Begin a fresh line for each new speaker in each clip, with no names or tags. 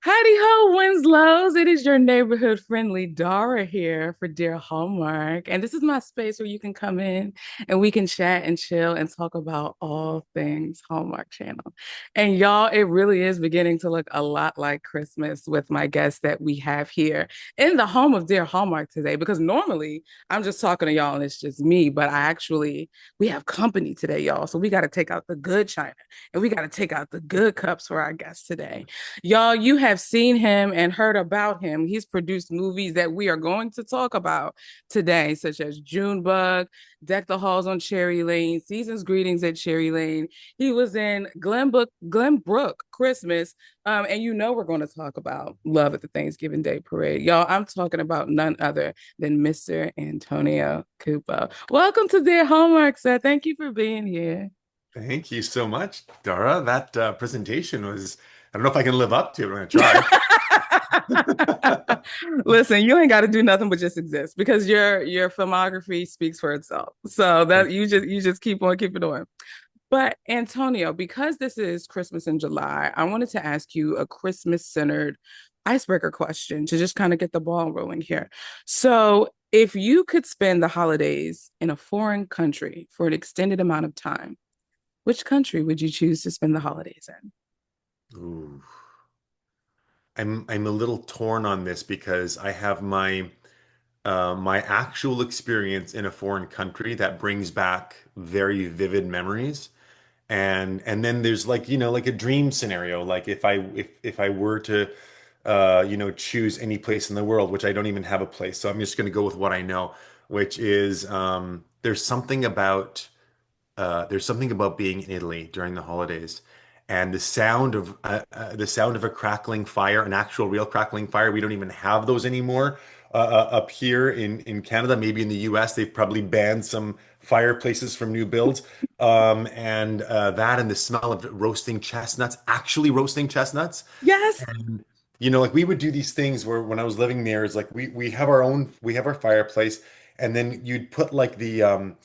Howdy ho, Winslows. It is your neighborhood friendly Dara here for Dear Hallmark. And this is my space where you can come in and we can chat and chill and talk about all things Hallmark Channel. And y'all, it really is beginning to look a lot like Christmas with my guests that we have here in the home of Dear Hallmark today. Because normally I'm just talking to y'all and it's just me, but we have company today, y'all. So we got to take out the good china and we got to take out the good cups for our guests today. Y'all, you have seen him and heard about him. He's produced movies that we are going to talk about today, such as Junebug, Deck the Halls on Cherry Lane, Season's Greetings at Cherry Lane. He was in Glenbrook Christmas. And you know we're going to talk about Love at the Thanksgiving Day Parade. Y'all, I'm talking about none other than Mr. Antonio Cupo. Welcome to Dear Hallmark, sir. Thank you for being here.
Thank you so much, Dara. That presentation was, I don't know if I can live up to it. I'm going to try.
Listen, you ain't got to do nothing but just exist because your filmography speaks for itself. So that you just keep on keeping on. But Antonio, because this is Christmas in July, I wanted to ask you a Christmas centered icebreaker question to just kind of get the ball rolling here. So, if you could spend the holidays in a foreign country for an extended amount of time, which country would you choose to spend the holidays in?
Ooh. I'm a little torn on this because I have my actual experience in a foreign country that brings back very vivid memories. And then there's like, like a dream scenario, like if I were to choose any place in the world, which I don't even have a place. So I'm just going to go with what I know, which is there's something about being in Italy during the holidays and the sound of a crackling fire, an actual real crackling fire. We don't even have those anymore up here in Canada. Maybe in the US, they've probably banned some fireplaces from new builds. And that and the smell of roasting chestnuts, actually roasting chestnuts.
Yes.
And like we would do these things where when I was living there, it's like we have our fireplace, and then you'd put like the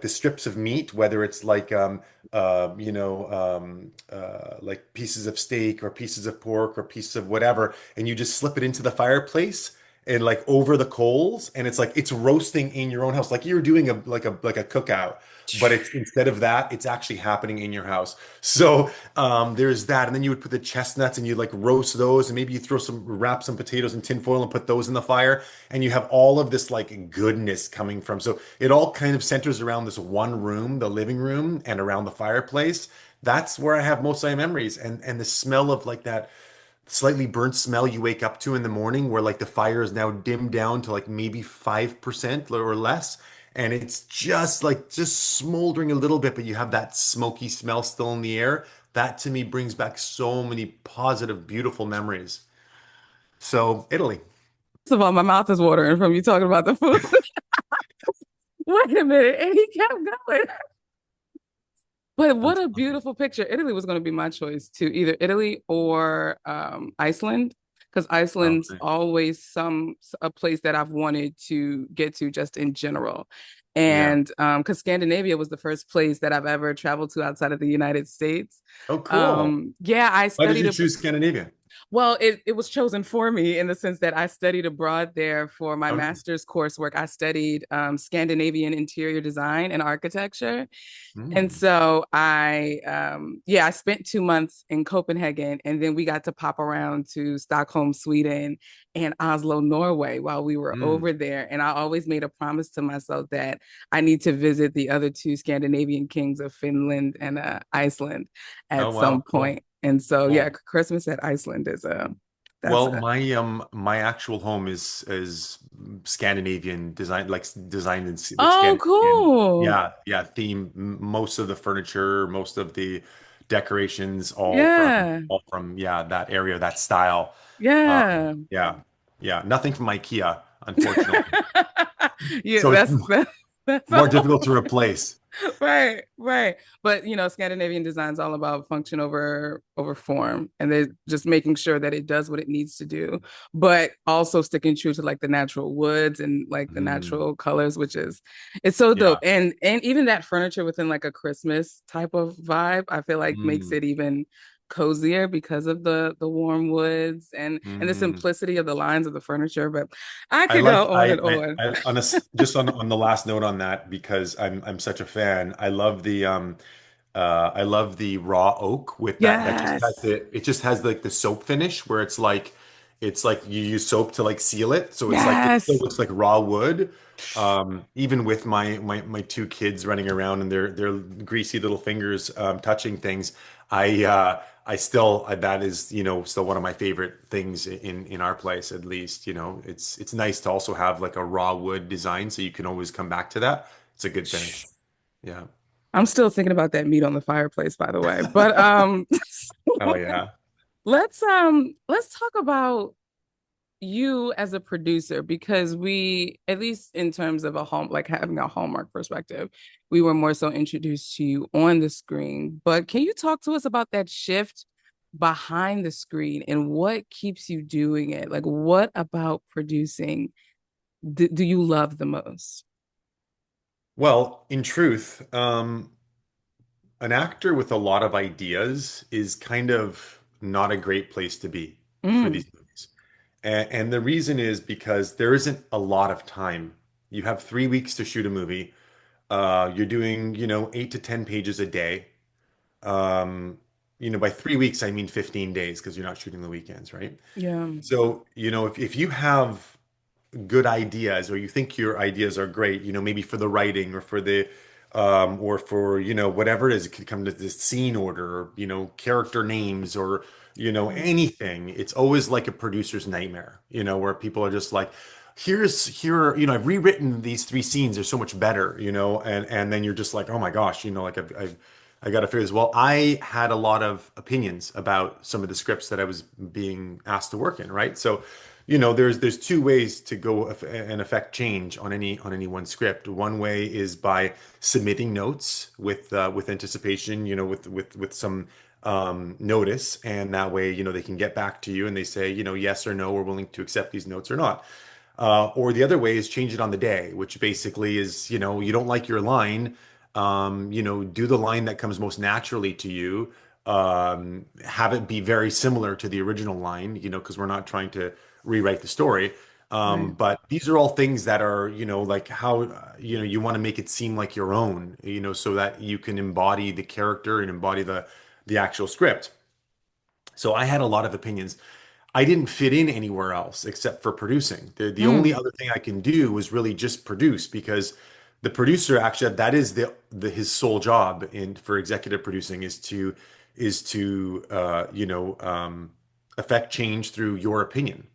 strips of meat, whether it's like pieces of steak or pieces of pork or pieces of whatever, and you just slip it into the fireplace and like over the coals, and it's like it's roasting in your own house, like you're doing a cookout, but it's instead of that, it's actually happening in your house. So there's that, and then you would put the chestnuts and you like roast those, and maybe you wrap some potatoes in tinfoil and put those in the fire, and you have all of this like goodness coming from. So it all kind of centers around this one room, the living room, and around the fireplace. That's where I have most of my memories, and the smell of like that slightly burnt smell you wake up to in the morning, where like the fire is now dimmed down to like maybe 5% or less, and it's just smoldering a little bit, but you have that smoky smell still in the air. That to me brings back so many positive, beautiful memories. So Italy.
First of all, my mouth is watering from you talking about the food. Wait a minute. And he kept going. But
I'm
what a
telling you.
beautiful picture. Italy was going to be my choice too, either Italy or Iceland, because
Oh,
Iceland's
nice.
always a place that I've wanted to get to just in general.
Yeah.
And because Scandinavia was the first place that I've ever traveled to outside of the United States.
Oh, cool.
Yeah, I
Why did
studied
you choose Scandinavia?
well, it was chosen for me in the sense that I studied abroad there for my
Oh, nice.
master's coursework. I studied Scandinavian interior design and architecture. And
Hmm.
so I spent 2 months in Copenhagen, and then we got to pop around to Stockholm, Sweden, and Oslo, Norway while we were
Mm.
over there. And I always made a promise to myself that I need to visit the other two Scandinavian kings of Finland and Iceland
Oh,
at
wow.
some point.
Cool.
And so, yeah,
Cool.
Christmas at Iceland is that's
Well,
a
my actual home is Scandinavian design, like designed in with
oh,
Scandinavian.
cool.
Yeah, yeah, theme. Most of the furniture, most of the decorations, all from
Yeah,
all from yeah, that area, that style.
yeah.
Yeah, yeah. Nothing from IKEA, unfortunately.
Yeah,
So it's
that's
more
all.
difficult to replace.
Right, right. But Scandinavian design is all about function over form, and they're just making sure that it does what it needs to do, but also sticking true to like the natural woods and like the
Mm,
natural colors, which is it's so dope.
yeah.
And even that furniture within like a Christmas type of vibe, I feel like makes
Mm,
it even cozier because of the warm woods and the
Mm.
simplicity of the lines of the furniture. But I
I
could go
like
on and on.
I on a s just on the last note on that because I'm such a fan. I love the raw oak with that just has
Yes.
it just has like the soap finish where it's like you use soap to like seal it, so it's like it still
Yes.
looks like raw wood. Even with my two kids running around and their greasy little fingers touching things, that is, still one of my favorite things in our place, at least. It's nice to also have like a raw wood design so you can always come back to that. It's a good finish. Yeah.
I'm still thinking about that meat on the fireplace, by the way. But
Oh yeah.
let's talk about you as a producer because we, at least in terms of a home, like having a Hallmark perspective, we were more so introduced to you on the screen. But can you talk to us about that shift behind the screen and what keeps you doing it? Like, what about producing do you love the most?
Well, in truth, an actor with a lot of ideas is kind of not a great place to be for
Mm,
these movies. And the reason is because there isn't a lot of time. You have 3 weeks to shoot a movie. You're doing, 8 to 10 pages a day. Um, by 3 weeks, I mean 15 days because you're not shooting the weekends, right?
yeah.
So, if you have good ideas or you think your ideas are great, maybe for the writing or for, whatever it is, it could come to this scene order or, character names or,
Mm,
anything. It's always like a producer's nightmare, where people are just like, I've rewritten these three scenes. They're so much better, and then you're just like, oh my gosh, like I got to figure this. Well, I had a lot of opinions about some of the scripts that I was being asked to work in, right? So, there's two ways to go and affect change on any one script. One way is by submitting notes with anticipation, with some notice, and that way, they can get back to you and they say, yes or no, we're willing to accept these notes or not. Or the other way is change it on the day, which basically is, you don't like your line, do the line that comes most naturally to you. Have it be very similar to the original line, because we're not trying to rewrite the story.
right.
But these are all things that are, like how, you want to make it seem like your own, so that you can embody the character and embody the actual script. So I had a lot of opinions. I didn't fit in anywhere else except for producing. The only
Mm,
other thing I can do was really just produce because the producer actually that is the his sole job in for executive producing is to affect change through your opinion.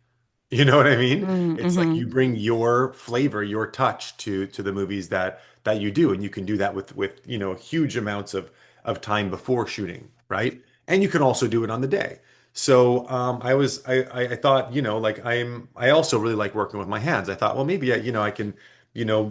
You know what I mean? It's like
mm-hmm.
you bring your flavor, your touch to the movies that you do, and you can do that with huge amounts of time before shooting, right? And you can also do it on the day. So I thought, like I also really like working with my hands. I thought, well, maybe I can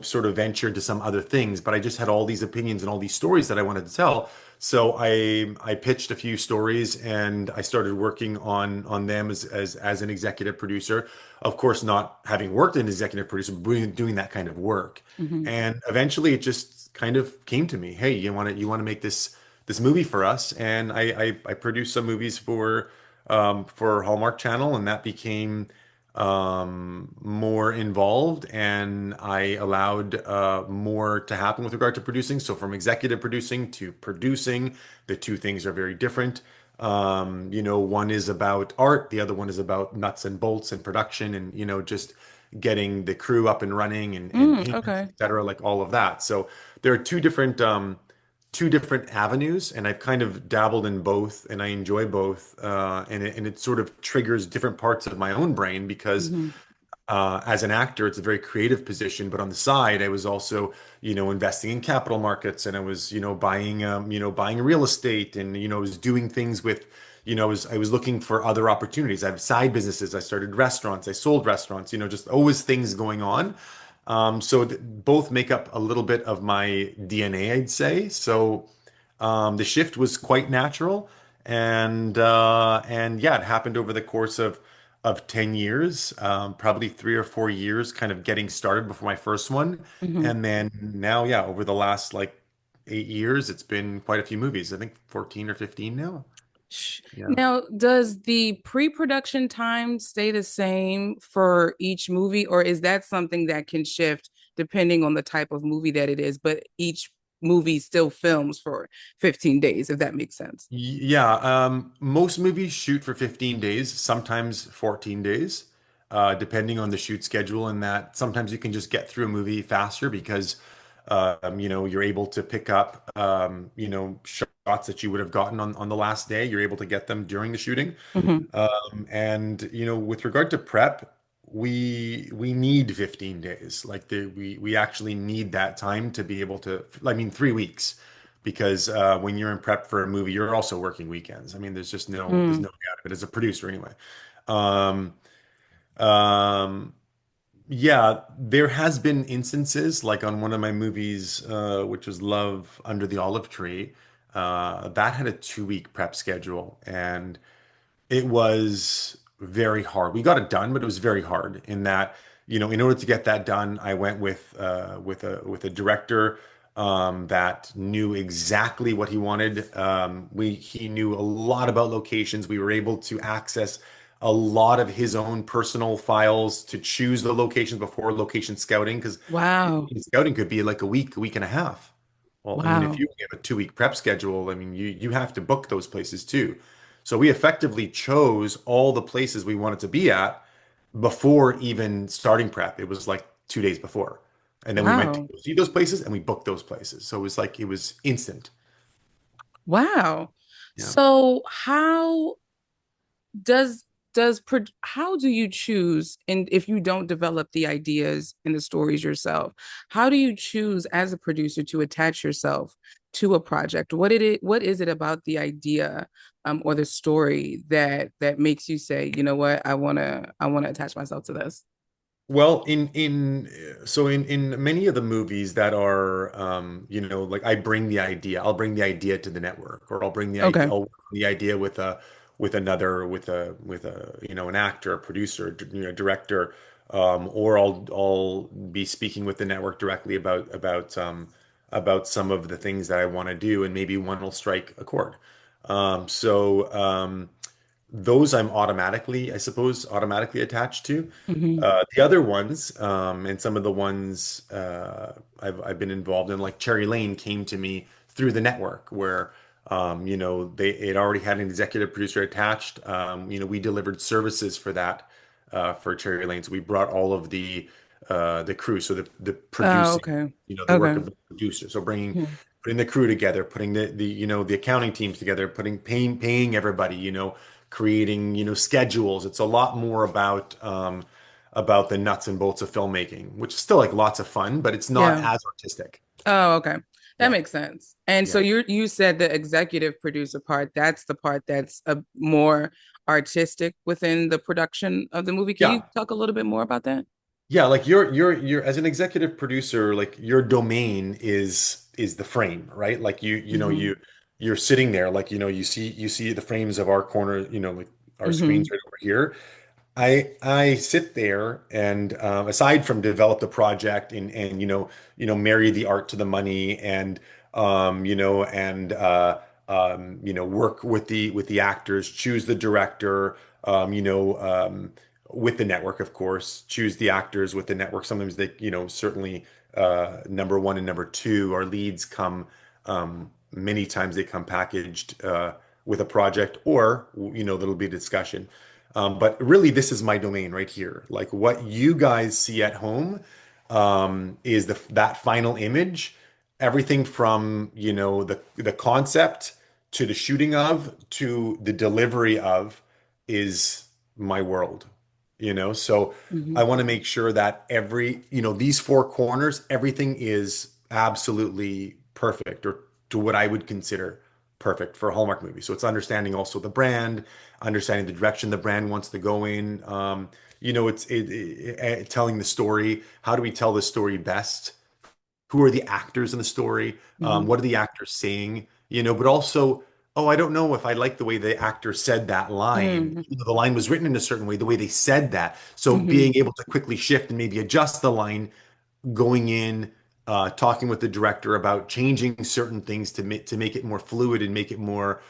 sort of venture into some other things, but I just had all these opinions and all these stories that I wanted to tell. So I pitched a few stories and I started working on them as an executive producer. Of course, not having worked in executive producer, but doing that kind of work.
Mm-hmm.
And eventually, it just kind of came to me. Hey, you want to make this movie for us? And I produced some movies for Hallmark Channel, and that became more involved, and I allowed more to happen with regard to producing. So from executive producing to producing, the two things are very different. One is about art, the other one is about nuts and bolts and production, and just getting the crew up and running and
Mm,
payments,
okay.
et cetera, like all of that. So there are two different avenues, and I've kind of dabbled in both, and I enjoy both. And it sort of triggers different parts of my own brain because
Mm-hmm.
as an actor, it's a very creative position. But on the side, I was also, investing in capital markets, and I was, buying real estate, and I was doing things with, I was looking for other opportunities. I have side businesses. I started restaurants. I sold restaurants. Just always things going on. So both make up a little bit of my DNA, I'd say. So the shift was quite natural, and yeah, it happened over the course of 10 years, probably 3 or 4 years, kind of getting started before my first one,
Mm-hmm.
and then now, yeah, over the last like 8 years, it's been quite a few movies. I think 14 or 15 now. Yeah.
Now, does the pre-production time stay the same for each movie, or is that something that can shift depending on the type of movie that it is, but each movie still films for 15 days, if that makes sense?
Yeah, most movies shoot for 15 days, sometimes 14 days, depending on the shoot schedule. And that sometimes you can just get through a movie faster because, you're able to pick up, shots that you would have gotten on the last day. You're able to get them during the shooting.
Mm-hmm.
And with regard to prep, we need 15 days. Like we actually need that time to be able to, I mean, 3 weeks, because when you're in prep for a movie, you're also working weekends. I mean, there's no
Mm.
doubt of it as a producer anyway. Um, um, yeah, there has been instances like on one of my movies, which was Love Under the Olive Tree, that had a 2 week prep schedule, and it was very hard. We got it done, but it was very hard in that, in order to get that done, I went with a director that knew exactly what he wanted. He knew a lot about locations. We were able to access a lot of his own personal files to choose the locations before location scouting, because
Wow.
scouting could be like a week and a half. Well, I mean, if
Wow.
you have a 2 week prep schedule, I mean, you have to book those places too. So we effectively chose all the places we wanted to be at before even starting prep. It was like 2 days before. And then we went to
Wow.
go see those places and we booked those places. So it was instant.
Wow.
Yeah.
So does how do you choose, and if you don't develop the ideas and the stories yourself, how do you choose as a producer to attach yourself to a project? What is it about the idea or the story that makes you say, you know what, I want to attach myself to this?
Well, in many of the movies that are like I bring the idea, I'll bring the idea to the network, or I'll bring the idea,
Okay.
I'll work on the idea with a an actor, a producer, director, or I'll be speaking with the network directly about some of the things that I want to do, and maybe one will strike a chord. Those I'm automatically, I suppose, automatically attached to.
Hmm.
The other ones, and some of the ones I've been involved in, like Cherry Lane, came to me through the network where they it already had an executive producer attached. We delivered services for that for Cherry Lane. So we brought all of the crew, so the
Oh,
producing,
okay.
the work
Okay.
of the producer. So
Mhm.
putting the crew together, putting the accounting teams together, paying everybody, creating, schedules. It's a lot more about the nuts and bolts of filmmaking, which is still like lots of fun, but it's not
Yeah.
as artistic.
Oh, okay. That
Yeah.
makes sense. And so
Yeah.
you said the executive producer part, that's the part that's a more artistic within the production of the movie. Can you
Yeah.
talk a little bit more about that?
Yeah, like you're as an executive producer, like your domain is the frame, right? Like
Hmm.
you're sitting there, like you see the frames of our corner, like our screens
Hmm.
right over here. I sit there and aside from develop the project and marry the art to the money and work with the actors, choose the director, with the network, of course, choose the actors with the network. Sometimes they, certainly number one and number two, our leads come many times they come packaged with a project, or there'll be a discussion. But really, this is my domain right here. Like what you guys see at home is that final image. Everything from the concept to the shooting of to the delivery of is my world. So I
Hmm.
want to make sure that these four corners, everything is absolutely perfect, or to what I would consider perfect for a Hallmark movie. So it's understanding also the brand, understanding the direction the brand wants to go in. Telling the story. How do we tell the story best? Who are the actors in the story?
Hmm.
What are the actors saying? But also, oh, I don't know if I like the way the actor said that line.
Hmm.
The line was written in a certain way, the way they said that. So
Hmm.
being able to quickly shift and maybe adjust the line, going in, talking with the director about changing certain things to make it more fluid and make it more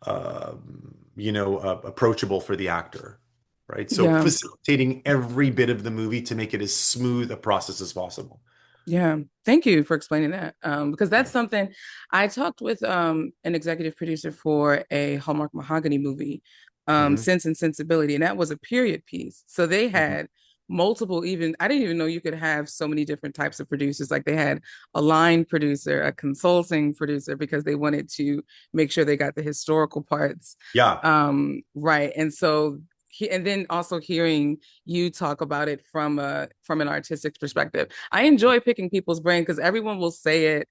approachable for the actor, right? So
Yeah.
facilitating every bit of the movie to make it as smooth a process as possible.
Yeah, thank you for explaining that. Because that's something I talked with an executive producer for a Hallmark Mahogany movie,
Hmm.
Sense and Sensibility, and that was a period piece. So they
Hmm.
had multiple, even I didn't even know you could have so many different types of producers. Like they had a line producer, a consulting producer, because they wanted to make sure they got the historical parts
Yeah.
right. And so and then also hearing you talk about it from an artistic perspective. I enjoy picking people's brain because everyone will say it,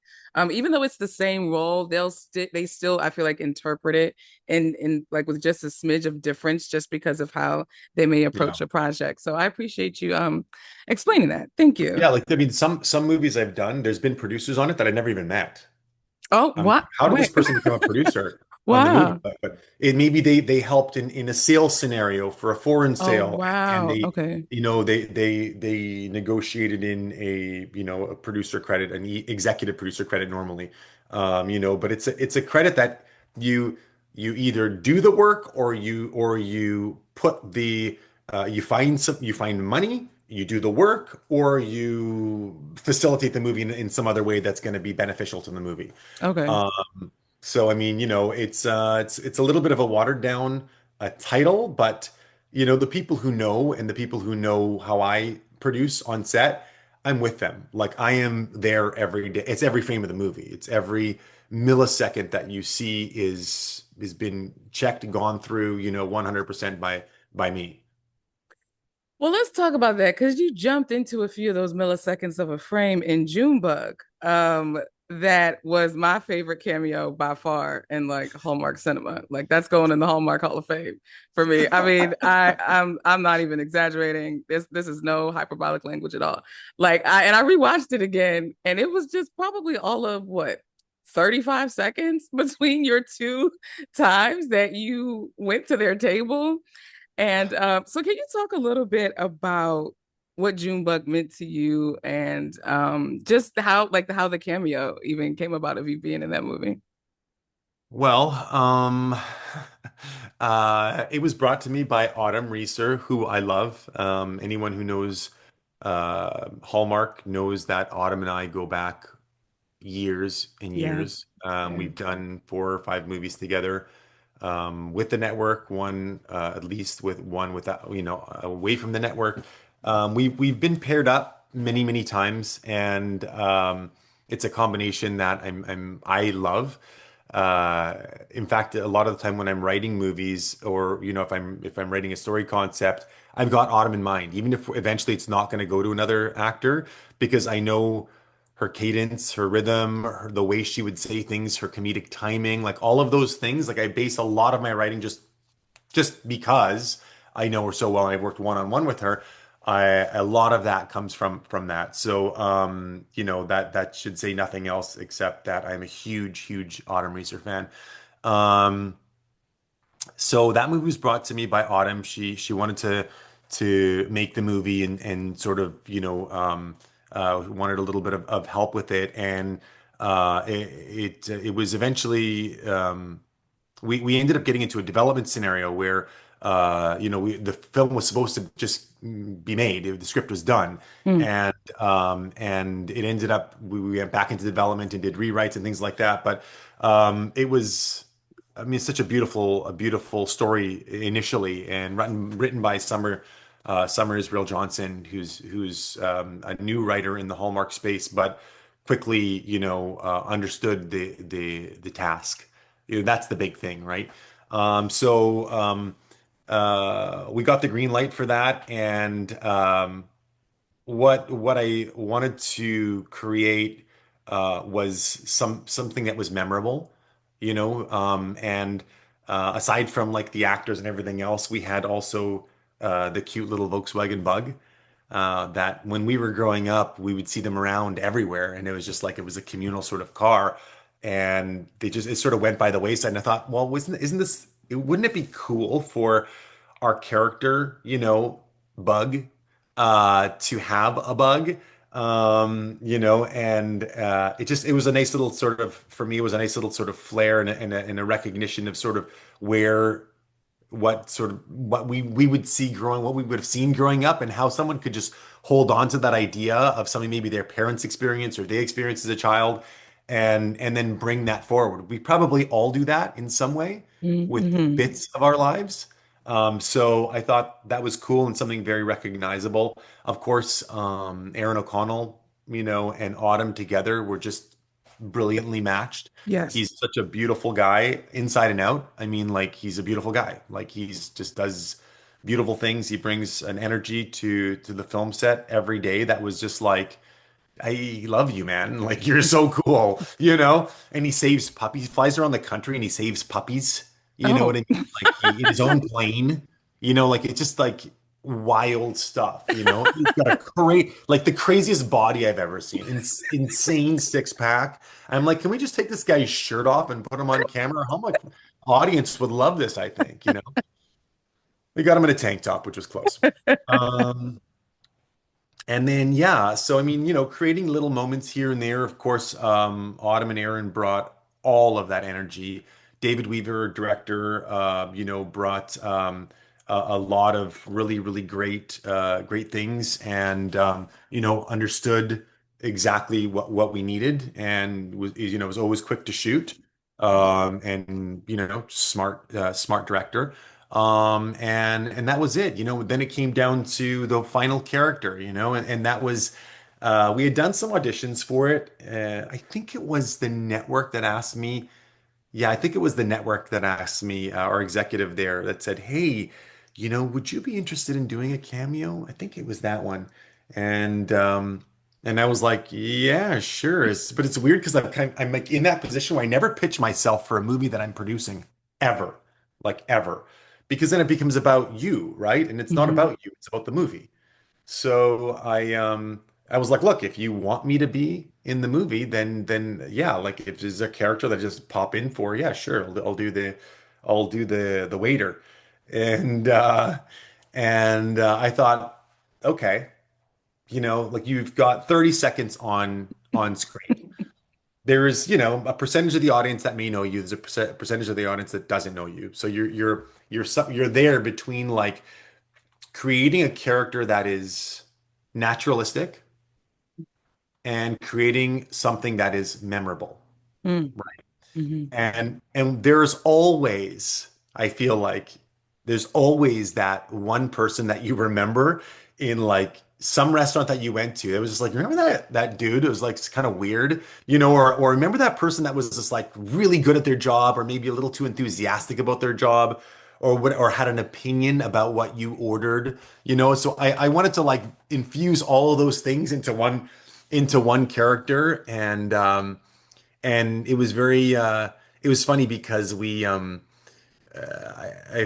even though it's the same role. They still I feel like interpret it in like with just a smidge of difference, just because of how they may
Yeah.
approach a project. So I appreciate you explaining that. Thank you.
Yeah, like I mean, some movies I've done, there's been producers on it that I never even met.
Oh,
I'm like,
what?
how did this
Wait.
person become a producer on the movie?
Wow.
But it maybe they helped in a sales scenario for a foreign
Oh,
sale, and
wow. Okay.
they negotiated in a producer credit, an executive producer credit normally, but it's a credit that you you either do the work or you put the you find money, you do the work, or you facilitate the movie in some other way that's going to be beneficial to the movie.
Okay.
So I mean, it's a little bit of a watered down title, but the people who know and the people who know how I produce on set, I'm with them. Like I am there every day. It's every frame of the movie. It's every millisecond that you see is been checked, gone through, 100% by me.
Well, let's talk about that because you jumped into a few of those milliseconds of a frame in Junebug. That was my favorite cameo by far in like Hallmark cinema. Like that's going in the Hallmark Hall of Fame for me. I mean, I'm not even exaggerating. This is no hyperbolic language at all. Like I rewatched it again, and it was just probably all of what 35 seconds between your two times that you went to their table and so can you talk a little bit about what Junebug meant to you and just how the cameo even came about of you being in that movie?
Well, it was brought to me by Autumn Reeser, who I love. Anyone who knows Hallmark knows that Autumn and I go back years and
Yeah,
years.
yeah.
We've done 4 or 5 movies together with the network, one at least with one without, away from the network. We've been paired up many, many times, and it's a combination that I love. In fact, a lot of the time when I'm writing movies, or if I'm writing a story concept, I've got Autumn in mind, even if eventually it's not going to go to another actor, because I know her cadence, her rhythm, the way she would say things, her comedic timing, like all of those things. Like I base a lot of my writing just because I know her so well and I've worked one-on-one with her. A lot of that comes from that. So that should say nothing else except that I'm a huge, huge Autumn Reeser fan. Um, so that movie was brought to me by Autumn. She wanted to make the movie and sort of wanted a little bit of help with it, and it was eventually we ended up getting into a development scenario where the film was supposed to just be made. The script was done,
Hmm.
and it ended up we went back into development and did rewrites and things like that. But it was, I mean, it's such a beautiful story initially, and written by Summer Israel Johnson, who's a new writer in the Hallmark space, but quickly, understood the task. That's the big thing, right? We got the green light for that, and what I wanted to create was something that was memorable, and aside from like the actors and everything else, we had also the cute little Volkswagen Bug. That when we were growing up, we would see them around everywhere, and it was just like it was a communal sort of car, and it sort of went by the wayside. And I thought, well, isn't this? Wouldn't it be cool for our character, Bug, to have a bug? And it was a nice little sort of, for me, it was a nice little sort of flair and a recognition of sort of where what we would see growing, what we would have seen growing up, and how someone could just hold on to that idea of something maybe their parents experienced or they experienced as a child, and then bring that forward. We probably all do that in some way with
Mm-hmm.
bits of our lives. So I thought that was cool and something very recognizable. Of course, Aaron O'Connell, and Autumn together were just brilliantly matched.
Yes.
He's such a beautiful guy inside and out. I mean, like he's a beautiful guy. Like he's just does beautiful things. He brings an energy to the film set every day that was just like, I love you, man. Like you're so cool, And he saves puppies. He flies around the country and he saves puppies. You know what
Oh.
I mean? Like he in his own plane. Like it's just like wild stuff. He's got a like the craziest body I've ever seen. Insane six pack. I'm like, can we just take this guy's shirt off and put him on camera? How much audience would love this, I think. We got him in a tank top, which was close. Um, and then, yeah, so I mean, creating little moments here and there. Of course, Autumn and Aaron brought all of that energy. David Weaver, director, brought a lot of really, really great things, and understood exactly what we needed, and was always quick to shoot, and smart director. And that was it. Then it came down to the final character, and that was we had done some auditions for it. I think it was the network that asked me. Yeah, I think it was the network that asked me, our executive there that said, "Hey, would you be interested in doing a cameo?" I think it was that one. And I was like, "Yeah, sure." But it's weird because I'm like in that position where I never pitch myself for a movie that I'm producing ever, like ever, because then it becomes about you, right? And it's not
Hmm.
about you; it's about the movie. So I was like, look, if you want me to be in the movie, then yeah, like if there's a character that I just pop in for, yeah, sure, I'll do the waiter. And I thought, okay, like you've got 30 seconds on screen. There is, a percentage of the audience that may know you. There's a percentage of the audience that doesn't know you. So you're there between like creating a character that is naturalistic and creating something that is memorable.
Mm-hmm.
And there's always, I feel like there's always that one person that you remember in like some restaurant that you went to. It was just like, remember that dude? It was like kind of weird, or remember that person that was just like really good at their job, or maybe a little too enthusiastic about their job, or had an opinion about what you ordered. So I wanted to like infuse all of those things into one character, and it was funny because I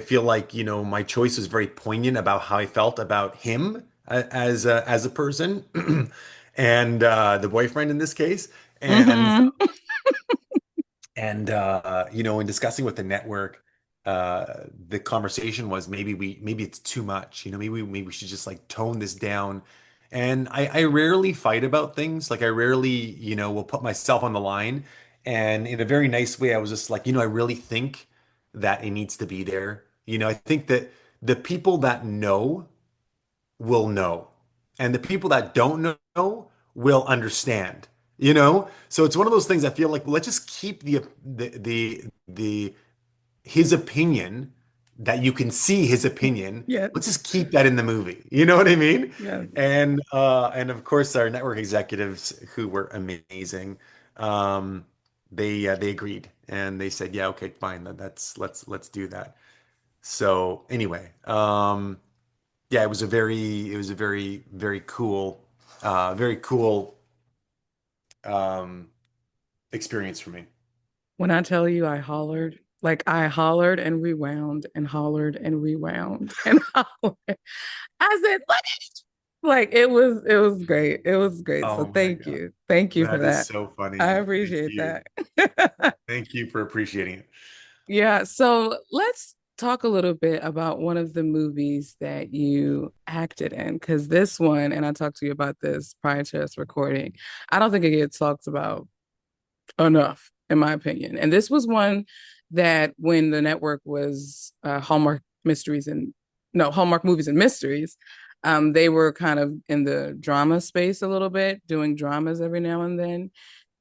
feel like my choice was very poignant about how I felt about him as a person and the boyfriend in this case, and
Hmm.
in discussing with the network, the conversation was maybe it's too much. Maybe we should just like tone this down. And I rarely fight about things. Like I rarely, will put myself on the line. And in a very nice way, I was just like, I really think that it needs to be there. I think that the people that will know, and the people that don't know will understand. So it's one of those things I feel like, well, let's just keep the his opinion, that you can see his opinion.
Yes.
Let's just keep that in the movie. You know what I mean?
Yes.
And of course our network executives, who were amazing, um, they agreed and they said, yeah, okay, fine, let's do that. So anyway, yeah, it was a very, very cool, very cool um, experience for me.
When I tell you I hollered and rewound and hollered and rewound and hollered. I said, look at it. Like it was great. It was great. So
Oh my
thank
God.
you. Thank you for
That is
that.
so
I
funny. Thank
appreciate
you.
that.
Thank you for appreciating it.
Yeah, so let's talk a little bit about one of the movies that you acted in, because this one, and I talked to you about this prior to us recording, I don't think it gets talked about enough, in my opinion. And this was one that when the network was Hallmark Mysteries and no, Hallmark Movies and Mysteries, they were kind of in the drama space a little bit, doing dramas every now and then.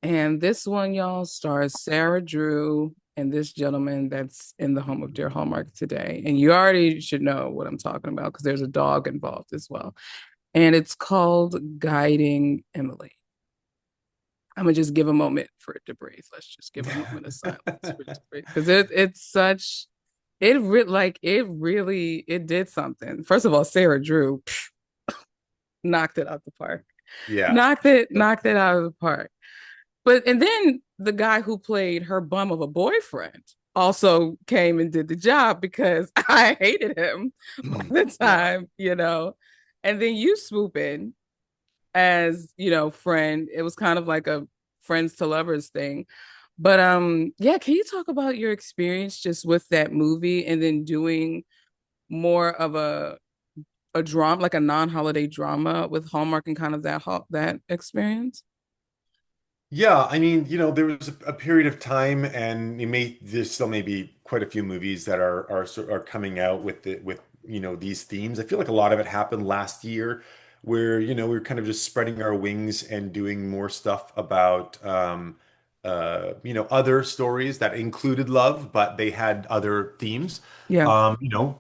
And this one, y'all, stars Sarah Drew and this gentleman that's in the home of Dear Hallmark today. And you already should know what I'm talking about because there's a dog involved as well. And it's called Guiding Emily. I'm gonna just give a moment for it to breathe. Let's just give a moment of silence for it to breathe because it's such it really it did something. First of all, Sarah Drew knocked it out the park.
Yeah.
Knocked it out of the park. But and then the guy who played her bum of a boyfriend also came and did the job because I hated him by the
Yeah.
time. And then you swoop in as, friend. It was kind of like a friends to lovers thing. But yeah, can you talk about your experience just with that movie and then doing more of a drama, like a non-holiday drama with Hallmark and kind of that experience?
Yeah, I mean, there was a period of time, and there's still maybe quite a few movies that are coming out with these themes. I feel like a lot of it happened last year, where we were kind of just spreading our wings and doing more stuff about other stories that included love, but they had other themes.
Yeah.
Um, you know,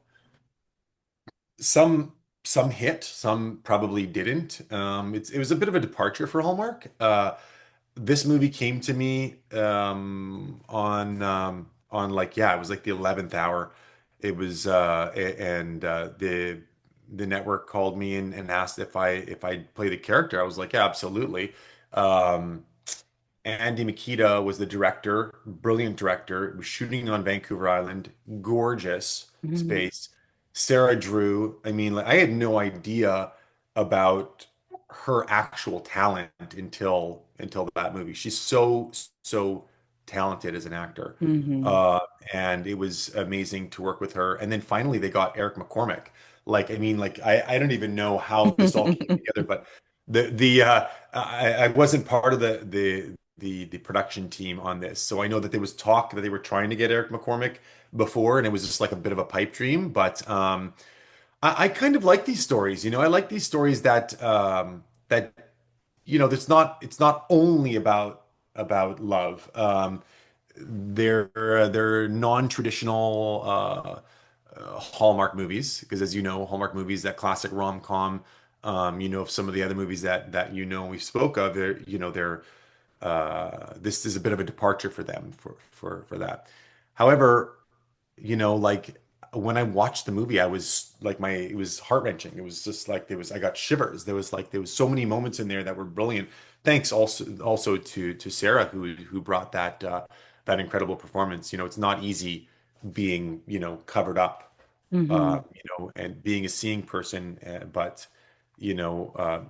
some some hit, some probably didn't. It was a bit of a departure for Hallmark. This movie came to me on like, yeah, it was like the 11th hour. It was and the network called me and asked if I'd play the character. I was like, yeah, absolutely. Um, Andy Makita was the director, brilliant director. It was shooting on Vancouver Island, gorgeous
Mhm.
space. Sarah Drew, I mean, like, I had no idea about her actual talent until that movie. She's so talented as an actor.
Mhm.
Uh, and it was amazing to work with her. And then finally they got Eric McCormick. Like, I mean, like I don't even know how this all came together, but I wasn't part of the production team on this. So I know that there was talk that they were trying to get Eric McCormick before, and it was just like a bit of a pipe dream. But I kind of like these stories. I like these stories that it's not only about love. They're non-traditional Hallmark movies because, as you know, Hallmark movies, that classic rom-com. Of some of the other movies that we spoke of, they're this is a bit of a departure for them for that. However, like when I watched the movie, I was like it was heart-wrenching. It was just like I got shivers. There was so many moments in there that were brilliant. Thanks also to Sarah who brought that incredible performance. It's not easy being, covered up,
Mhm.
and being a seeing person, but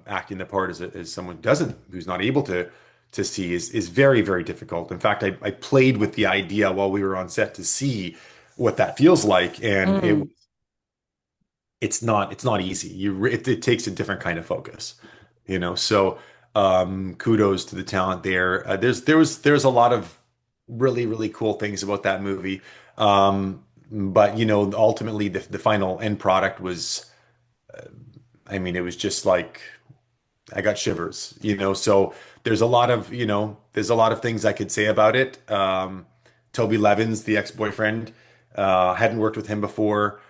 acting the part as someone who's not able to see is very, very difficult. In fact, I played with the idea while we were on set to see what that feels like, and
Mm.
it's not easy. It takes a different kind of focus, So kudos to the talent there. There's a lot of really, really cool things about that movie. But ultimately the final end product was, I mean, it was just like I got shivers, So there's a lot of things I could say about it. Toby Levins, the ex-boyfriend, hadn't worked with him before.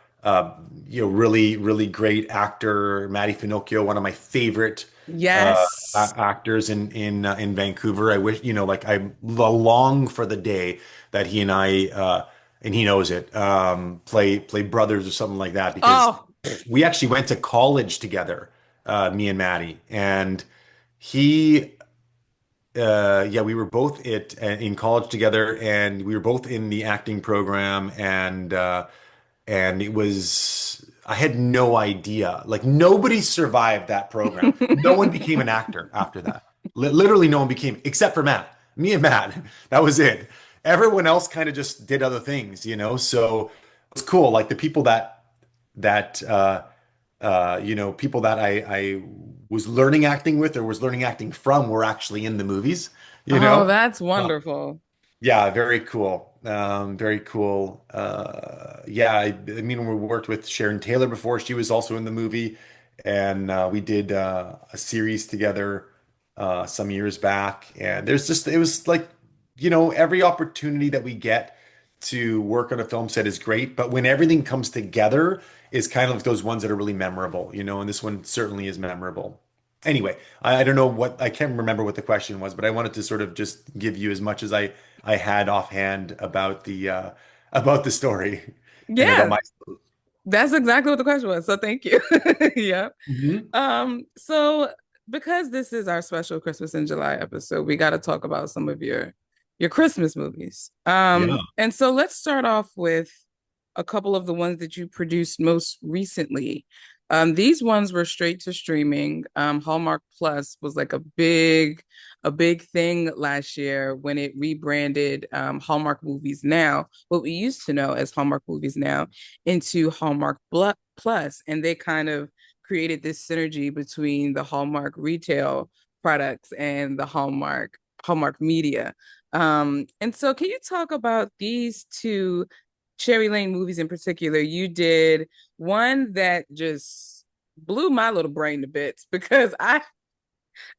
Really, really great actor. Matty Finocchio, one of my favorite
Yes.
actors in Vancouver. I wish, like I long for the day that he and I, and he knows it, play brothers or something like that because
Oh,
we actually went to college together, me and Maddie, and he, yeah, we were both in college together, and we were both in the acting program, and it was I had no idea. Like nobody survived that program. No one became an actor after that. Literally, no one became except for Matt. Me and Matt. That was it. Everyone else kind of just did other things. So It's cool. Like the people that people that I was learning acting with or was learning acting from were actually in the movies, you
Oh,
know?
that's wonderful.
Yeah, very cool. Very cool. Yeah, I mean, we worked with Sharon Taylor before. She was also in the movie, and we did a series together some years back. And it was like, every opportunity that we get to work on a film set is great, but when everything comes together, is kind of like those ones that are really memorable, and this one certainly is memorable. Anyway, I don't know I can't remember what the question was, but I wanted to sort of just give you as much as I had offhand about the story and about
Yeah,
my.
that's exactly what the question was. So thank you. Yeah.
Mhm.
So because this is our special Christmas in July episode, we got to talk about some of your Christmas movies.
Yeah.
And so let's start off with a couple of the ones that you produced most recently. These ones were straight to streaming. Hallmark Plus was like a big thing last year when it rebranded Hallmark Movies Now, what we used to know as Hallmark Movies Now, into Hallmark Plus, and they kind of created this synergy between the Hallmark retail products and the Hallmark media. And so can you talk about these two Cherry Lane movies in particular? You did one that just blew my little brain to bits because I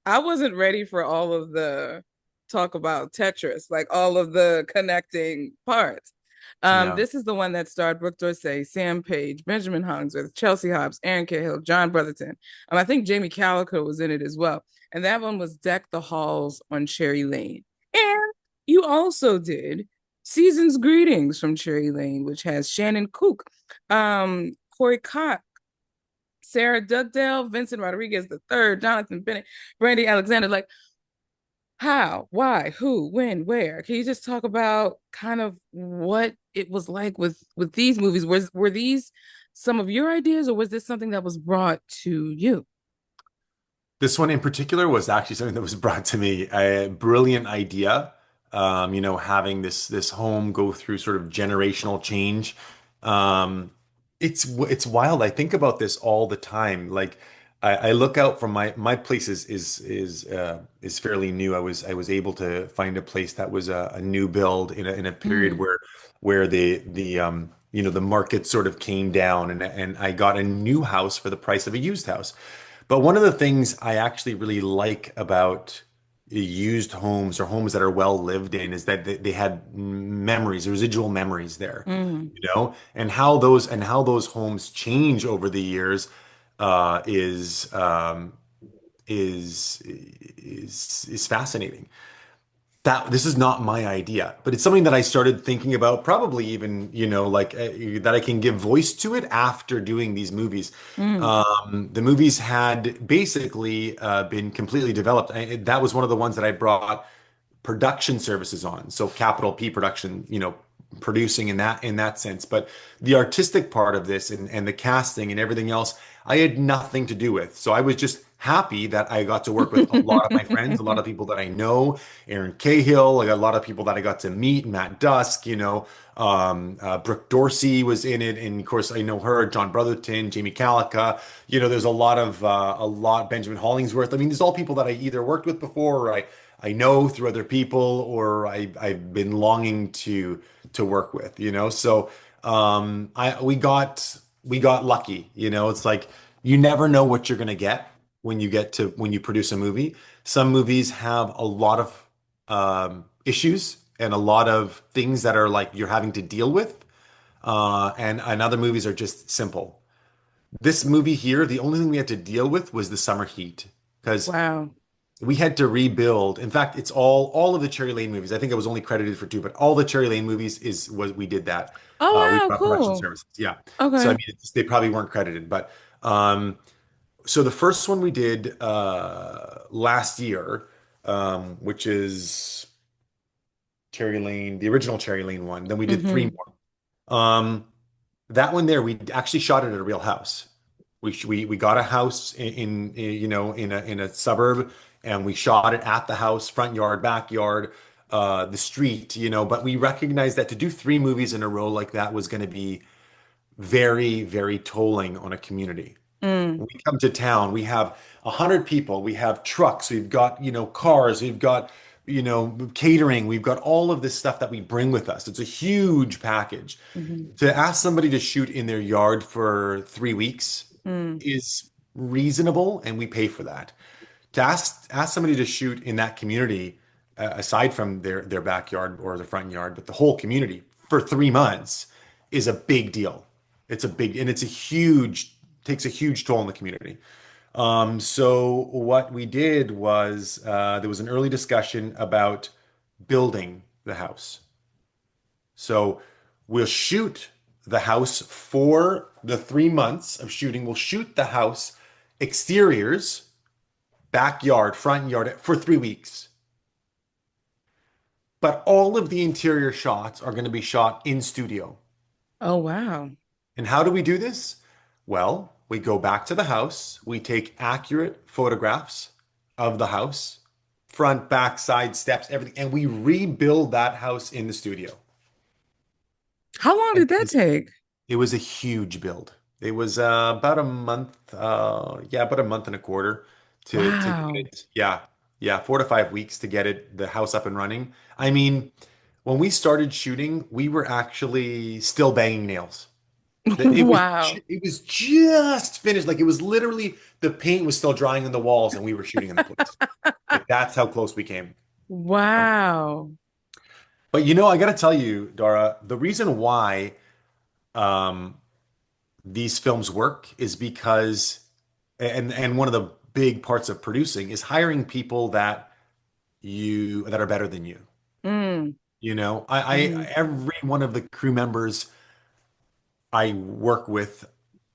wasn't ready for all of the talk about Tetris, like all of the connecting parts.
Yeah.
This is the one that starred Brooke Dorsey, Sam Page, Benjamin Hongsworth, Chelsea Hobbs, Aaron Cahill, John Brotherton. I think Jamie Calico was in it as well. And that one was Deck the Halls on Cherry Lane. And you also did Season's Greetings from Cherry Lane, which has Shannon Kook, Corey Cox, Sarah Dugdale, Vincent Rodriguez the third, Jonathan Bennett, Brandy Alexander. Like, how, why, who, when, where? Can you just talk about kind of what it was like with these movies? Were these some of your ideas, or was this something that was brought to you?
This one in particular was actually something that was brought to me, a brilliant idea. Having this home go through sort of generational change. Um, it's wild. I think about this all the time. Like I look out from my place is fairly new. I was able to find a place that was a new build in a period
Mm,
where the market sort of came down, and I got a new house for the price of a used house. But one of the things I actually really like about used homes or homes that are well lived in is that they had memories, residual memories there,
mm,
and how those homes change over the years uh, is um, is fascinating. That this is not my idea, but it's something that I started thinking about, probably even, like that I can give voice to it after doing these movies.
mm,
The movies had basically been completely developed. That was one of the ones that I brought production services on. So capital P production, producing in that sense. But the artistic part of this and the casting and everything else, I had nothing to do with. So I was just happy that I got to work with a lot of my friends, a lot of people that I know, Aaron Cahill, like a lot of people that I got to meet, Matt Dusk, Brooke Dorsey was in it, and of course I know her, John Brotherton, Jamie Calica. There's Benjamin Hollingsworth. I mean, these are all people that I either worked with before or I know through other people, or I've been longing to work with, So I we got lucky, It's like you never know what you're gonna get when you produce a movie. Some movies have a lot of issues and a lot of things that are like you're having to deal with, and other movies are just simple. This movie here, the only thing we had to deal with was the summer heat because
wow.
we had to rebuild. In fact, it's all of the Cherry Lane movies. I think I was only credited for two, but all the Cherry Lane movies was we did that.
Oh
We
wow,
brought production
cool.
services. Yeah. So I
Okay.
mean, they probably weren't credited, but so the first one we did last year, which is Cherry Lane, the original Cherry Lane one. Then we did three
Mm-hmm.
more. That one there, we actually shot it at a real house. We got a house in a suburb, and we shot it at the house, front yard, backyard, the street. But we recognized that to do three movies in a row like that was going to be very, very tolling on a community.
Mm,
When we come to town, we have 100 people, we have trucks, we've got, cars, we've got, catering, we've got all of this stuff that we bring with us. It's a huge package.
mhm,
To ask somebody to shoot in their yard for 3 weeks
mm,
is reasonable, and we pay for that. To ask somebody to shoot in that community, aside from their backyard or the front yard, but the whole community for 3 months is a big deal. It's a huge takes a huge toll on the community. So what we did was there was an early discussion about building the house. So we'll shoot the house for the 3 months of shooting. We'll shoot the house exteriors, backyard, front yard for 3 weeks. But all of the interior shots are going to be shot in studio.
oh, wow.
And how do we do this? Well, we go back to the house, we take accurate photographs of the house, front, back, side, steps, everything, and we rebuild that house in the studio.
How long
And
did that take?
it was a huge build. It was about a month, yeah, about a month and a quarter to get
Wow.
it. Yeah, yeah, 4 to 5 weeks to get the house up and running. I mean, when we started shooting, we were actually still banging nails. That
Wow.
it was just finished. Like it was literally the paint was still drying on the walls, and we were shooting in the place. Like that's how close we came.
Wow.
But I got to tell you, Dara, the reason why um, these films work is because, and one of the big parts of producing is hiring people that are better than you.
Mm,
I
mhm,
every one of the crew members I work with,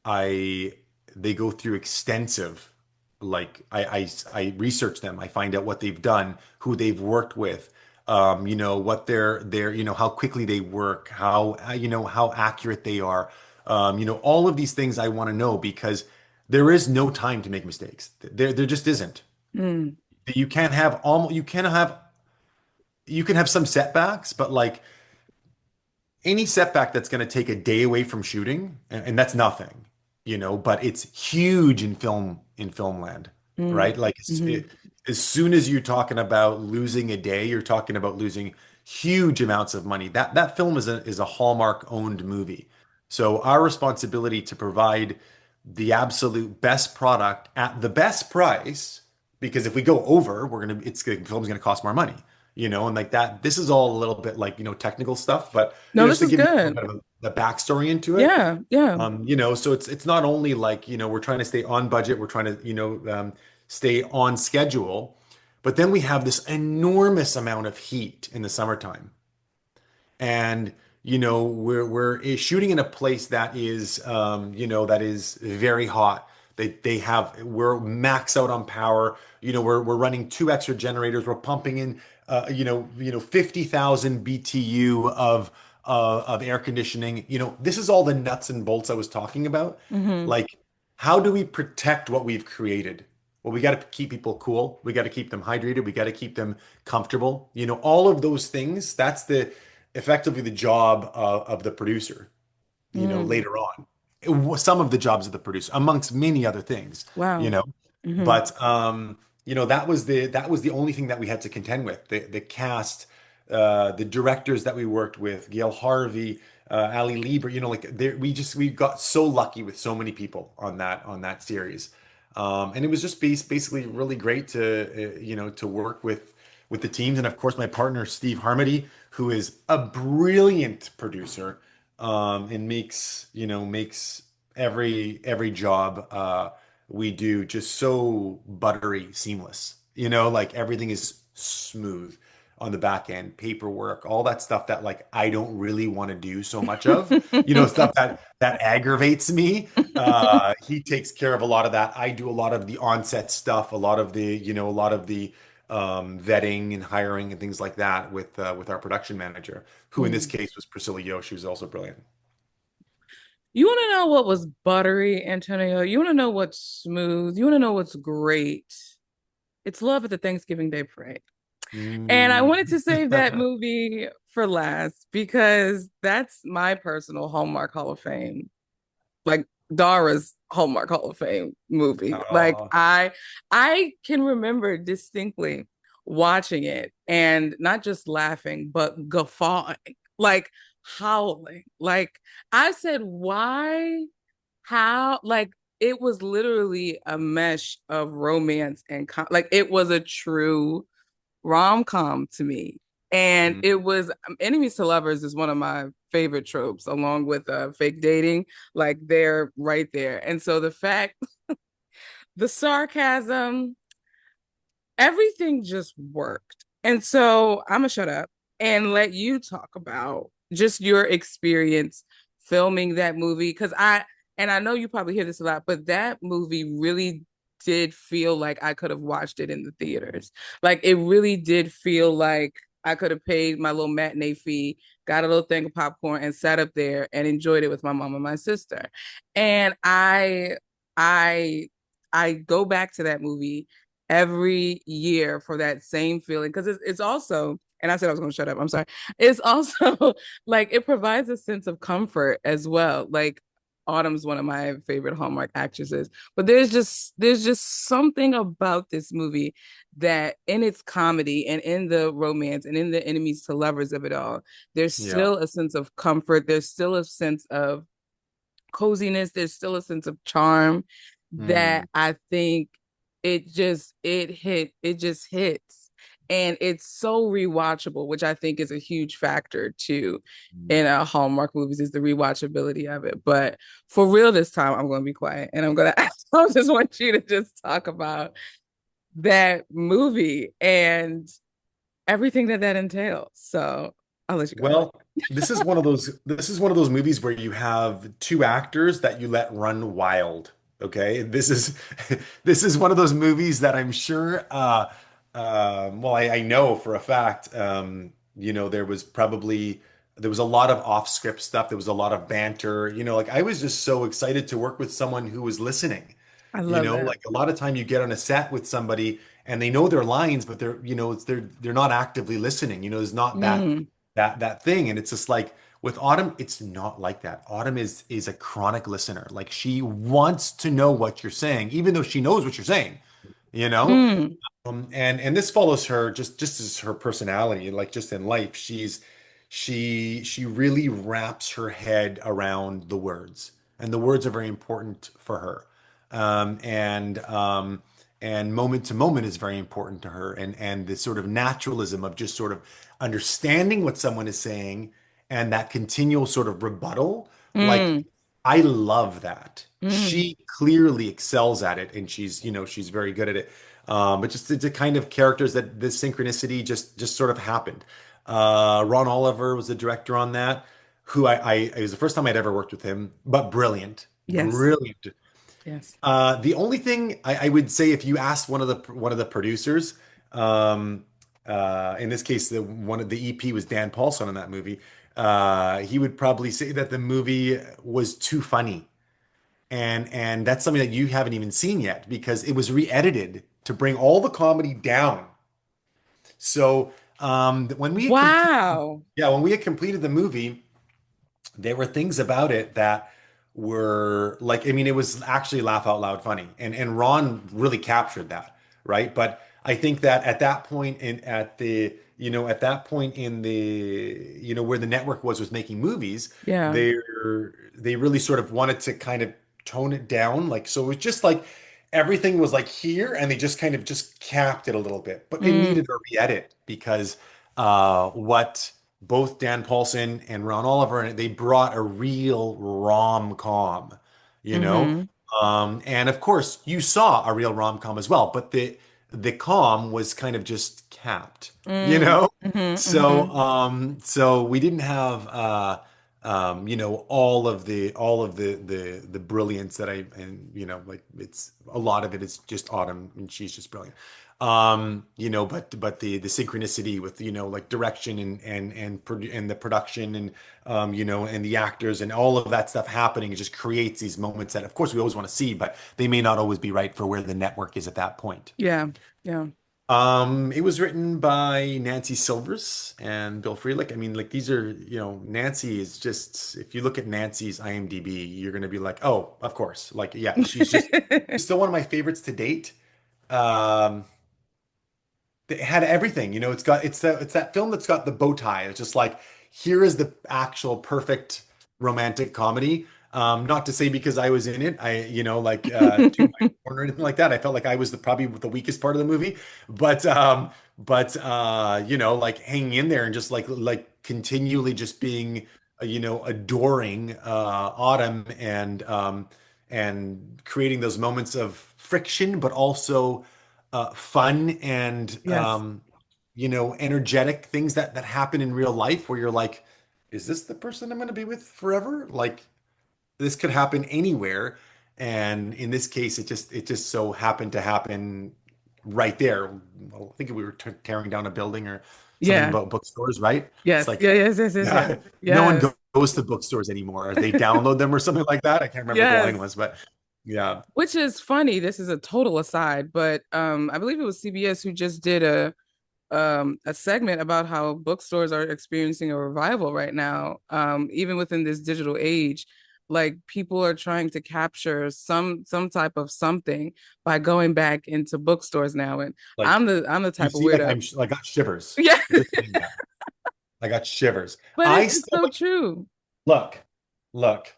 I they go through extensive, like I research them. I find out what they've done, who they've worked with, what their how quickly they work, how accurate they are. All of these things I want to know because there is no time to make mistakes. There just isn't.
mm,
You can't have almost you can have some setbacks, but like any setback that's going to take a day away from shooting, and that's nothing, but it's huge in film land,
mm,
right? Like
mhm,
as soon as you're talking about losing a day, you're talking about losing huge amounts of money. That film is a Hallmark owned movie. So our responsibility to provide the absolute best product at the best price, because if we go over, the film's gonna cost more money, and like that. This is all a little bit like, technical stuff, but
no,
just
this
to
is
give you a little
good.
bit of the backstory into it.
Yeah, yeah.
So it's not only like, we're trying to stay on budget, we're trying to, stay on schedule, but then we have this enormous amount of heat in the summertime. And we're shooting in a place that is very hot. We're max out on power. We're running two extra generators. We're pumping in 50,000 BTU of air conditioning. This is all the nuts and bolts I was talking about.
Hmm.
Like, how do we protect what we've created? Well, we got to keep people cool. We got to keep them hydrated. We got to keep them comfortable. All of those things. That's effectively the job of the producer,
Mm,
later on. Some of the jobs of the producer, amongst many other things, you
wow.
know.
Hmm.
But that was the only thing that we had to contend with. The cast, the directors that we worked with, Gail Harvey, Ali Lieber, like we got so lucky with so many people on that series. And it was just basically really great to work with the teams, and of course my partner Steve Harmody, who is a brilliant producer, and makes every job we do just so buttery seamless. Like everything is smooth on the back end, paperwork, all that stuff that like I don't really want to do so much of. Stuff that aggravates me. He takes care of a lot of that. I do a lot of the onset stuff, a lot of the vetting and hiring and things like that with our production manager, who in this
Mm.
case was Priscilla Yo. She was also brilliant.
You want to know what was buttery, Antonio? You want to know what's smooth? You want to know what's great? It's Love at the Thanksgiving Day Parade. And I
Mm.
wanted to save that movie for last because that's my personal Hallmark Hall of Fame. like Dara's Hallmark Hall of Fame movie. Like
Oh.
I can remember distinctly watching it and not just laughing, but guffawing, like howling. Like I said, why? How? Like it was literally a mesh of romance and like it was a true rom-com to me. And
Mm.
it was enemies to lovers is one of my favorite tropes, along with fake dating. Like they're right there. And so the fact, the sarcasm, everything just worked. And so I'm gonna shut up and let you talk about just your experience filming that movie. Cause and I know you probably hear this a lot, but that movie really did feel like I could have watched it in the theaters. Like it really did feel like I could have paid my little matinee fee, got a little thing of popcorn, and sat up there and enjoyed it with my mom and my sister. And I, I go back to that movie every year for that same feeling because it's also, and I said I was going to shut up, I'm sorry, it's also like it provides a sense of comfort as well. Like Autumn's one of my favorite Hallmark actresses, but there's just something about this movie that in its comedy and in the romance and in the enemies to lovers of it all, there's
Yeah.
still a sense of comfort, there's still a sense of coziness, there's still a sense of charm
Mm.
that I think it just hits. And it's so rewatchable, which I think is a huge factor too in Hallmark movies is the rewatchability of it. But for real this time, I'm going to be quiet and I'm going to I just want you to just talk about that movie and everything that that entails. So I'll let you go.
Well, this is one of those movies where you have two actors that you let run wild. Okay. This is this is one of those movies that I'm sure well, I know for a fact there was a lot of off-script stuff, there was a lot of banter, like I was just so excited to work with someone who was listening.
I love that.
Like a lot of time you get on a set with somebody and they know their lines, but they're not actively listening. There's not that
Mm,
that thing. And it's just like with Autumn, it's not like that. Autumn is a chronic listener. Like she wants to know what you're saying, even though she knows what you're saying, you know?
mm,
And this follows her just as her personality, like just in life. She really wraps her head around the words, and the words are very important for her. Um, and um, and moment to moment is very important to her, and the sort of naturalism of just sort of understanding what someone is saying, and that continual sort of rebuttal, like
mm,
I love that.
mm.
She clearly excels at it, and she's very good at it. But just the kind of characters that this synchronicity just sort of happened. Ron Oliver was the director on that, who it was the first time I'd ever worked with him, but brilliant,
Yes.
brilliant.
Yes.
The only thing I would say, if you asked one of the producers, um, in this case, one of the EP was Dan Paulson in that movie. He would probably say that the movie was too funny, and that's something that you haven't even seen yet because it was re-edited to bring all the comedy down. So when we had complete,
Wow.
yeah, when we had completed the movie, there were things about it that were like, I mean, it was actually laugh out loud funny, and Ron really captured that, right? But I think that at that point at that point in the where the network was making movies,
Yeah.
they really sort of wanted to kind of tone it down, like so it was just like everything was like here, and they just kind of just capped it a little bit, but it
Mm,
needed a re-edit because what both Dan Paulson and Ron Oliver, and they brought a real rom-com, you know.
mm-hmm.
And of course, you saw a real rom-com as well, but the com was kind of just capped, you
Mm,
know.
mm-hmm,
So
mm-hmm.
so we didn't have all of the brilliance that I and like it's a lot of it is just Autumn, and she's just brilliant. But the synchronicity with like direction and the production and the actors and all of that stuff happening, it just creates these moments that of course we always want to see, but they may not always be right for where the network is at that point.
Yeah. Yeah.
It was written by Nancy Silvers and Bill Freelick. I mean, like these are, Nancy is just, if you look at Nancy's IMDb, you're going to be like, oh, of course. Like, yeah, she's still one of my favorites to date. Um, it had everything, it's that film that's got the bow tie. It's just like, here is the actual perfect romantic comedy. Not to say because I was in it, to my horn or anything like that. I felt like I was probably the weakest part of the movie, but like hanging in there and just like continually just being adoring Autumn and creating those moments of friction, but also fun and
Yes.
energetic things that happen in real life where you're like, is this the person I'm going to be with forever? Like this could happen anywhere. And in this case, it just so happened to happen right there. I think we were tearing down a building or something
Yeah.
about bookstores, right? It's
Yes.
like,
Yeah, yes, yes, yes, yes.
yeah, no one
Yes.
goes to bookstores anymore. They download them or something like that. I can't remember what the line
Yes.
was, but yeah,
Which is funny. This is a total aside, but I believe it was CBS who just did a segment about how bookstores are experiencing a revival right now, even within this digital age. Like people are trying to capture some type of something by going back into bookstores now. And
like
I'm the
you
type of
see, like
weirdo.
I got shivers
Yeah.
just saying that. I got shivers.
But
I
it's
still
so true.
look, look,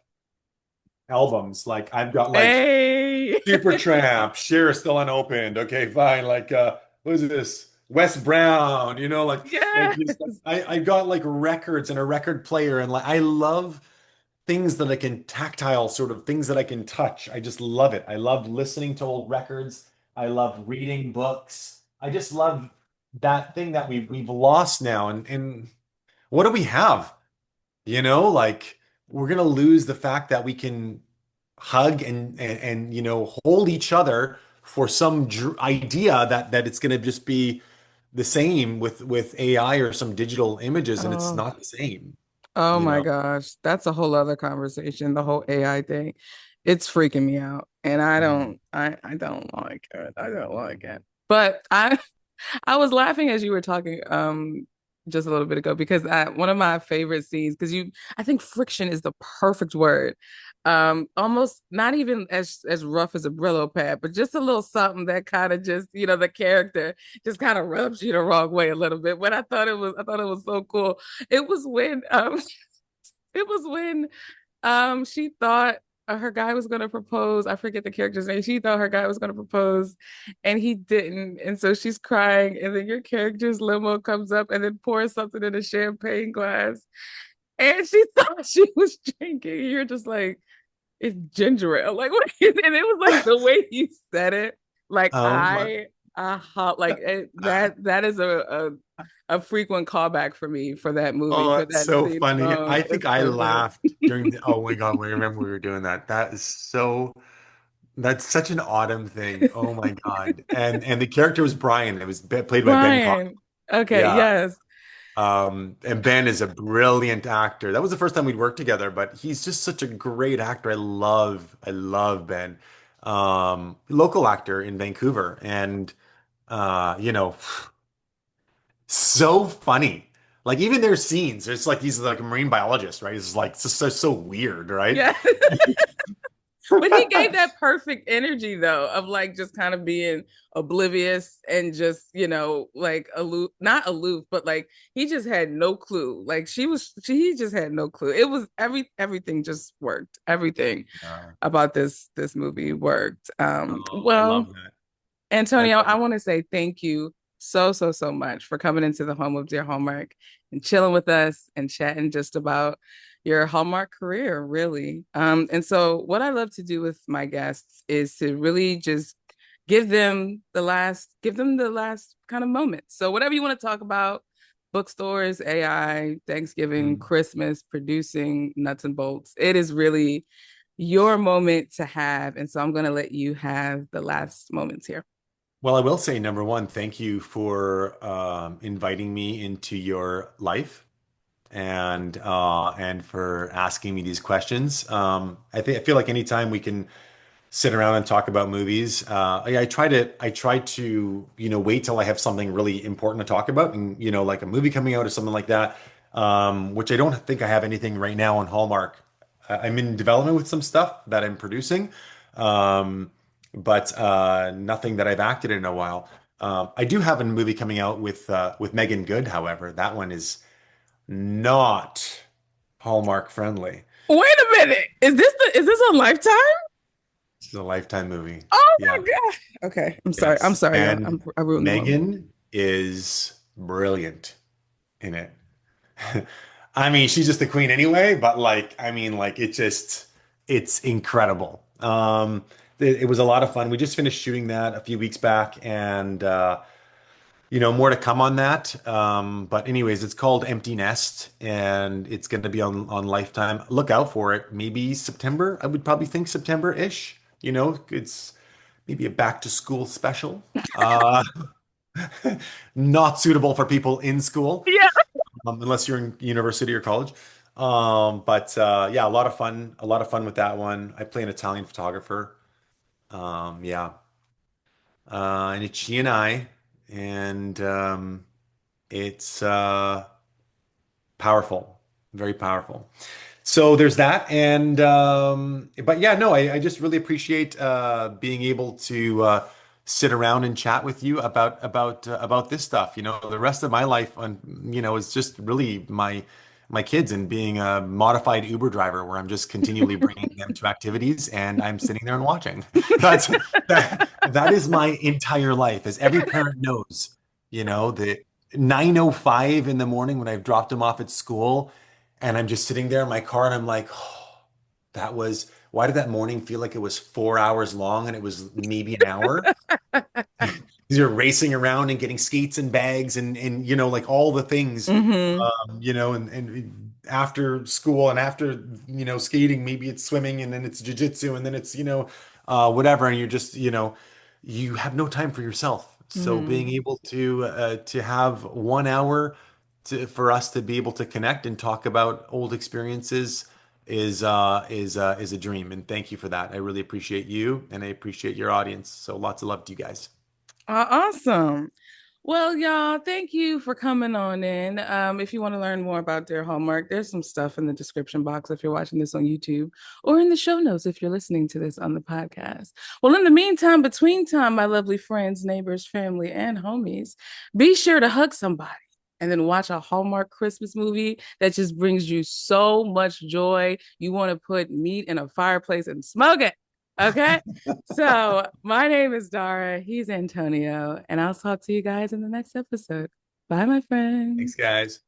albums. Like I've got like
Hey.
Supertramp, Cher is still unopened. Okay, fine. Like what is this? Wes Brown, like
Yes.
just I got like records and a record player and like I love things that I can tactile sort of things that I can touch. I just love it. I love listening to old records. I love reading books. I just love that thing that we've lost now. And what do we have? Like we're gonna lose the fact that we can hug and hold each other for some idea that it's gonna just be the same with AI or some digital images, and it's
Oh,
not the same,
oh
you
my
know.
gosh. That's a whole other conversation, the whole AI thing. It's freaking me out. And
Mm.
I don't like it. I don't like it. But I was laughing as you were talking just a little bit ago because one of my favorite scenes because I think friction is the perfect word. Almost not even as rough as a Brillo pad, but just a little something that kind of just, the character just kind of rubs you the wrong way a little bit. But I thought it was so cool. It was when it was when she thought her guy was gonna propose. I forget the character's name. She thought her guy was gonna propose, and he didn't. And so she's crying, and then your character's limo comes up and then pours something in a champagne glass, and she thought she was drinking. You're just like, it's ginger ale. Like what? And it was like the way you said it. Like
Oh my.
like that is a frequent callback for me for that movie
Oh,
for
it's
that
so
scene
funny.
alone.
I think
It's
I
so good.
laughed during oh my God, we remember we were doing that. That's such an Autumn thing. Oh my God. And the character was Brian. It was played by Ben Cox.
Brian. Okay,
Yeah.
yes.
And Ben is a brilliant actor. That was the first time we'd worked together, but he's just such a great actor. I love Ben. Local actor in Vancouver. And so funny. Like even their scenes, it's like he's like a marine biologist, right? It's like so weird, right?
Yeah. But he gave that perfect energy though of like just kind of being oblivious and just, like aloof, not aloof, but like he just had no clue. Like he just had no clue. It was everything just worked. Everything
Yeah.
about this movie worked.
Oh, I
Well,
love that. I
Antonio,
love
I
it.
want to say thank you so much for coming into the home of Dear Hallmark and chilling with us and chatting just about your Hallmark career, really. And so what I love to do with my guests is to really just give them the last kind of moment. So whatever you want to talk about, bookstores, AI, Thanksgiving,
Mm.
Christmas, producing nuts and bolts, it is really your moment to have. And so I'm going to let you have the last moments here.
Well, I will say, number one, thank you for inviting me into your life and for asking me these questions. I feel like anytime we can sit around and talk about movies. I try to, wait till I have something really important to talk about, and like a movie coming out or something like that. Which I don't think I have anything right now on Hallmark. I'm in development with some stuff that I'm producing, um, but nothing that I've acted in a while. I do have a movie coming out with Megan Good, however, that one is not Hallmark friendly.
Wait a minute. Is this on Lifetime?
This is a Lifetime movie.
Oh
Yeah.
my God. Okay. I'm sorry. I'm
Yes.
sorry, y'all.
And
I ruined the moment.
Megan is brilliant in it. I mean, she's just the queen anyway, but like, I mean, like it's incredible. It was a lot of fun. We just finished shooting that a few weeks back, and more to come on that. But anyways, it's called Empty Nest, and it's going to be on Lifetime. Look out for it. Maybe September. I would probably think September-ish. It's maybe a back to school special. Not suitable for people in school,
Yeah.
unless you're in university or college. But yeah, a lot of fun with that one. I play an Italian photographer. Yeah, and it's she and I, and it's powerful, very powerful. So there's that, and but yeah, no, I just really appreciate being able to sit around and chat with you about this stuff. The rest of my life, is just really my kids and being a modified Uber driver, where I'm just continually bringing them to activities, and I'm sitting there and watching. That's that is my entire life, as every parent knows. The 9:05 in the morning when I've dropped them off at school. And I'm just sitting there in my car and I'm like, oh, why did that morning feel like it was 4 hours long and it was maybe an hour? You're racing around and getting skates and bags and like all the things,
Mm-hmm.
and after school and after, skating, maybe it's swimming and then it's jujitsu and then it's, whatever. And you're just, you have no time for yourself. So being
Mm-hmm.
able to have 1 hour for us to be able to connect and talk about old experiences is a dream. And thank you for that. I really appreciate you and I appreciate your audience. So lots of love to you guys.
Awesome. Well, y'all, thank you for coming on in. If you want to learn more about Dear Hallmark, there's some stuff in the description box if you're watching this on YouTube, or in the show notes if you're listening to this on the podcast. Well, in the meantime, between time, my lovely friends, neighbors, family, and homies, be sure to hug somebody and then watch a Hallmark Christmas movie that just brings you so much joy. You want to put meat in a fireplace and smoke it. Okay. So, my name is Dara. He's Antonio, and I'll talk to you guys in the next episode. Bye, my
Thanks,
friends.
guys.